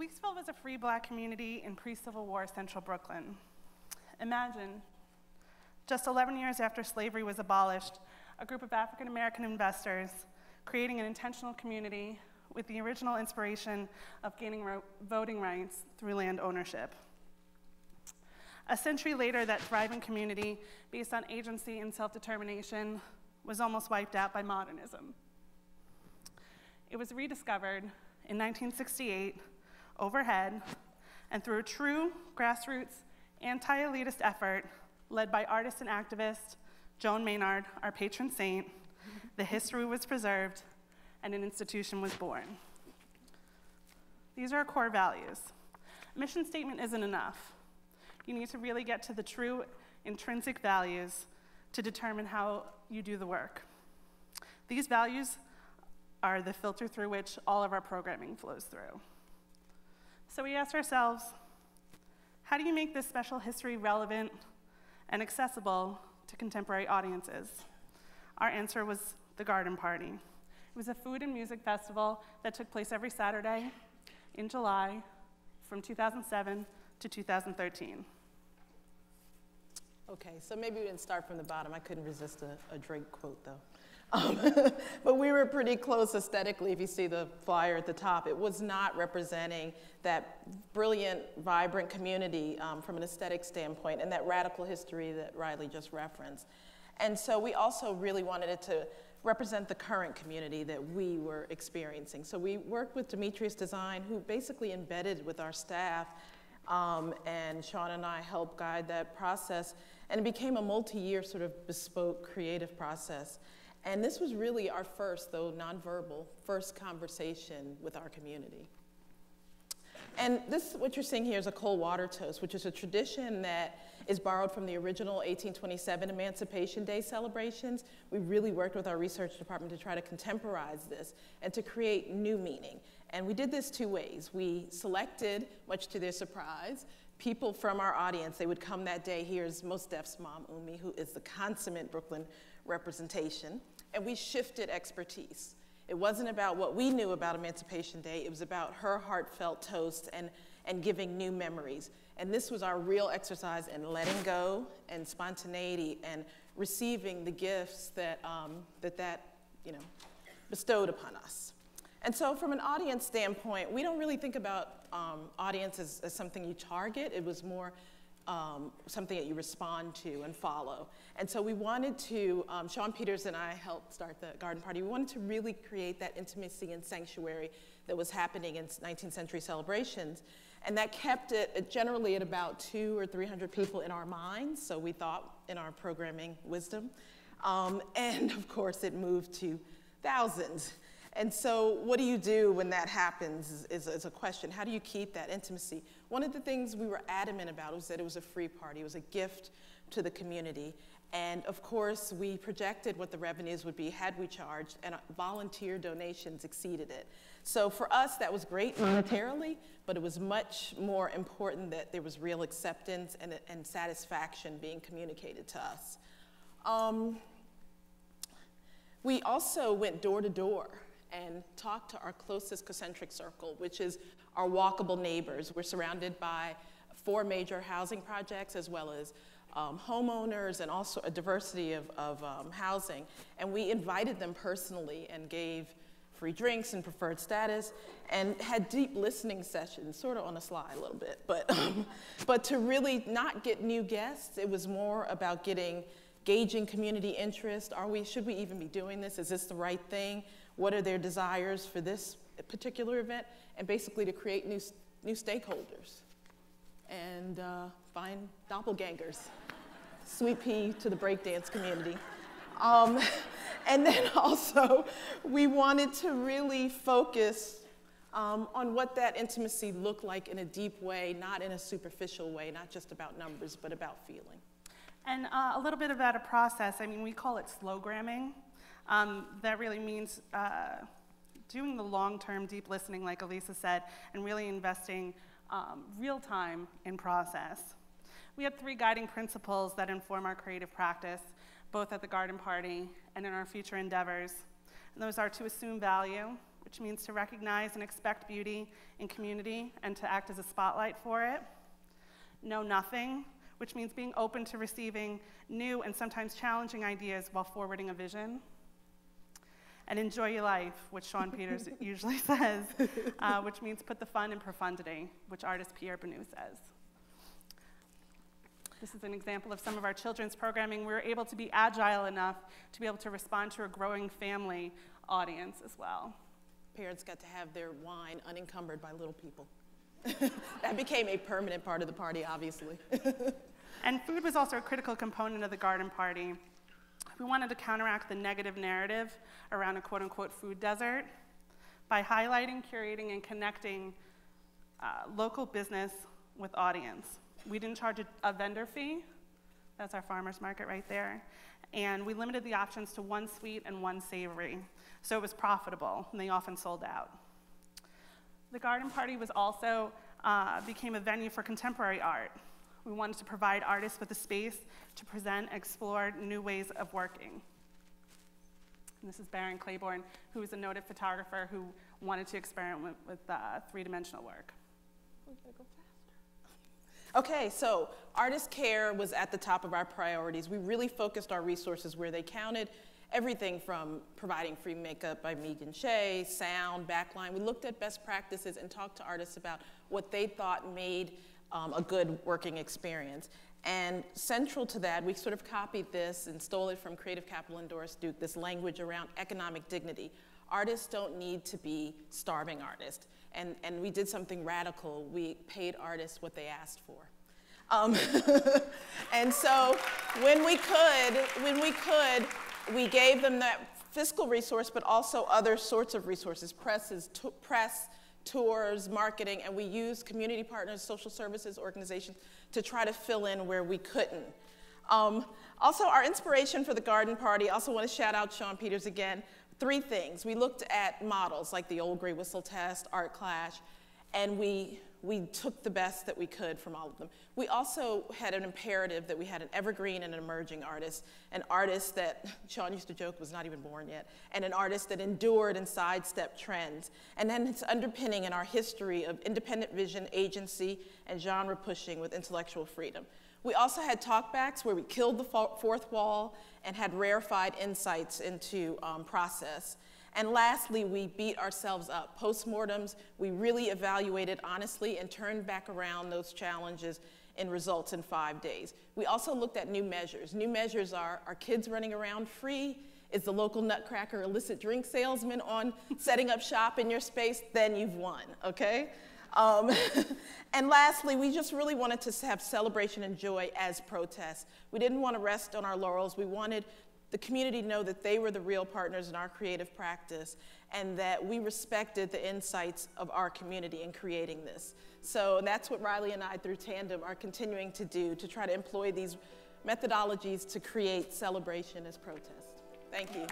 Weeksville was a free Black community in pre-Civil War central Brooklyn. Imagine, just 11 years after slavery was abolished, a group of African American investors creating an intentional community with the original inspiration of gaining voting rights through land ownership. A century later, that thriving community, based on agency and self-determination, was almost wiped out by modernism. It was rediscovered in 1968, overhead, and through a true grassroots, anti-elitist effort led by artist and activist Joan Maynard, our patron saint, the history was preserved, and an institution was born. These are our core values. A mission statement isn't enough. You need to really get to the true intrinsic values to determine how you do the work. These values are the filter through which all of our programming flows through. So we asked ourselves, how do you make this special history relevant and accessible to contemporary audiences? Our answer was the Garden Party. It was a food and music festival that took place every Saturday in July from 2007 to 2013. Okay, so maybe we didn't start from the bottom. I couldn't resist a Drake quote, though. But we were pretty close aesthetically. If you see the flyer at the top, it was not representing that brilliant, vibrant community from an aesthetic standpoint and that radical history that Rylee just referenced. And so we also really wanted it to represent the current community that we were experiencing. So we worked with Demetrius Design, who basically embedded with our staff, and Sean and I helped guide that process. And it became a multi-year sort of bespoke creative process. And this was really our first, though nonverbal, first conversation with our community. And this, what you're seeing here is a cold water toast, which is a tradition that is borrowed from the original 1827 Emancipation Day celebrations. We really worked with our research department to try to contemporize this and to create new meaning. And we did this two ways. We selected, much to their surprise, people from our audience. They would come that day. Here's Mos Def's mom, Umi, who is the consummate Brooklyn representation. And we shifted expertise. It wasn't about what we knew about Emancipation Day. It was about her heartfelt toast and giving new memories. And this was our real exercise in letting go and spontaneity and receiving the gifts that bestowed upon us. And so from an audience standpoint, we don't really think about audience as something you target. It was more something that you respond to and follow. And so we wanted to, Sean Peters and I helped start the Garden Party. We wanted to really create that intimacy and sanctuary that was happening in 19th century celebrations. And that kept it generally at about 200 or 300 people in our minds. So we thought in our programming wisdom. And of course it moved to thousands. And so what do you do when that happens is a question. How do you keep that intimacy? One of the things we were adamant about was that it was a free party. It was a gift to the community. And of course, we projected what the revenues would be had we charged, and volunteer donations exceeded it. So for us, that was great monetarily, but it was much more important that there was real acceptance and satisfaction being communicated to us. We also went door to door and talked to our closest concentric circle, which is our walkable neighbors. We're surrounded by 4 major housing projects, as well as homeowners and also a diversity of housing. And we invited them personally and gave free drinks and preferred status and had deep listening sessions, sort of on a slide a little bit. But to really not get new guests, it was more about gauging community interest. Should we even be doing this? Is this the right thing? What are their desires for this particular event? And basically to create new stakeholders and find doppelgangers. Sweet pea to the breakdance community. And then also, we wanted to really focus on what that intimacy looked like in a deep way, not in a superficial way, not just about numbers, but about feeling. And a little bit about a process. I mean, we call it slow-gramming. That really means doing the long-term deep listening, like Elissa said, and really investing real time in process. We have 3 guiding principles that inform our creative practice, both at the Garden Party and in our future endeavors. And those are to assume value, which means to recognize and expect beauty in community and to act as a spotlight for it. Know nothing, which means being open to receiving new and sometimes challenging ideas while forwarding a vision. And enjoy your life, which Sean Peters usually says, which means put the fun in profundity, which artist Pierre Benoit says. This is an example of some of our children's programming. We were able to be agile enough to be able to respond to a growing family audience as well. Parents got to have their wine unencumbered by little people. That became a permanent part of the party, obviously. And food was also a critical component of the garden party. We wanted to counteract the negative narrative around a quote-unquote food desert by highlighting, curating, and connecting local business with audience. We didn't charge a vendor fee. That's our farmer's market right there. And we limited the options to one sweet and one savory. So it was profitable, and they often sold out. The garden party was also became a venue for contemporary art. We wanted to provide artists with a space to present and explore new ways of working. And this is Baron Claiborne, who is a noted photographer who wanted to experiment with three-dimensional work. Okay, so artist care was at the top of our priorities. We really focused our resources where they counted. Everything from providing free makeup by Megan Shea, sound, backline. We looked at best practices and talked to artists about what they thought made a good working experience. And central to that, we sort of copied this and stole it from Creative Capital and Doris Duke, this language around economic dignity. Artists don't need to be starving artists. And we did something radical. We paid artists what they asked for. And so when we could, we gave them that fiscal resource, but also other sorts of resources, press, tours, marketing, and we used community partners, social services organizations to try to fill in where we couldn't. Also, our inspiration for the garden party, also want to shout out Sean Peters again, 3 things. We looked at models like the Old Grey Whistle Test, Art Clash, and we took the best that we could from all of them. We also had an imperative that we had an evergreen and an emerging artist, an artist that Sean used to joke was not even born yet, and an artist that endured and sidestepped trends. And then it's underpinning in our history of independent vision, agency, and genre pushing with intellectual freedom. We also had talkbacks where we killed the fourth wall and had rarefied insights into process. And lastly, we beat ourselves up. Postmortems, we really evaluated honestly and turned back around those challenges in results in 5 days. We also looked at new measures. New measures are kids running around free? Is the local nutcracker illicit drink salesman on setting up shop in your space? Then you've won, okay? And lastly, we just really wanted to have celebration and joy as protests. We didn't want to rest on our laurels. We wanted the community to know that they were the real partners in our creative practice and that we respected the insights of our community in creating this. So that's what Rylee and I, through Tandem, are continuing to do, to try to employ these methodologies to create celebration as protest. Thank you.